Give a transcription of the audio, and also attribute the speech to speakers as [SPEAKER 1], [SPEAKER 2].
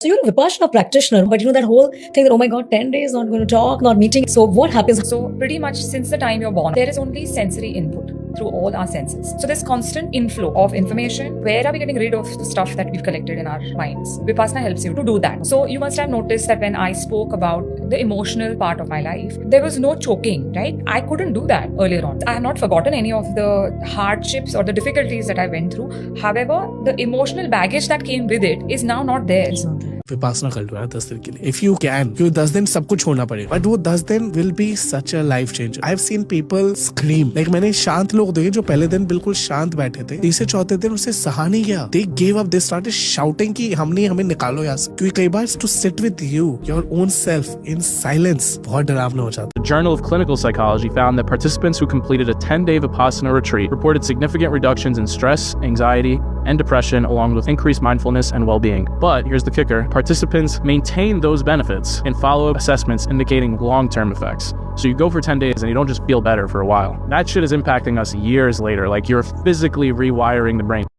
[SPEAKER 1] So you're a Vipassana practitioner, but you know that whole thing that, oh my God, 10 days, not going to talk, not meeting. So what happens?
[SPEAKER 2] So pretty much since the time you're born, there is only sensory input through all our senses. So this constant inflow of information, where are we getting rid of the stuff that we've collected in our minds? Vipassana helps you to do that. So you must have noticed that when I spoke about the emotional part of my life, there was no choking, right? I couldn't do that earlier on. I have not forgotten any of the hardships or the difficulties that I went through. However, the emotional baggage that came with it is now not there.
[SPEAKER 3] Vipassana कर लो यार 10 दिन के लिए if you can, क्योंकि 10 दिन सब कुछ छोड़ना पड़ेगा, बट वो 10 दिन will be such a life changer. I have seen people scream, like मैंने शांत लोग देखे जो पहले दिन बिल्कुल शांत बैठे थे, तीसरे चौथे दिन उसे सहा नहीं गया, they give up, they started shouting कि हमें निकालो यहाँ से, क्योंकि कई बार to sit with you your own self in silence बहुत डरावना हो जाता है।
[SPEAKER 4] The Journal of Clinical Psychology found that participants who completed a 10-day Vipassana retreat reported significant reductions in stress, anxiety, and depression, along with increased mindfulness and well-being. But here's the kicker: participants maintain those benefits in follow-up assessments indicating long-term effects. So you go for 10 days and you don't just feel better for a while. That shit is impacting us years later, like you're physically rewiring the brain.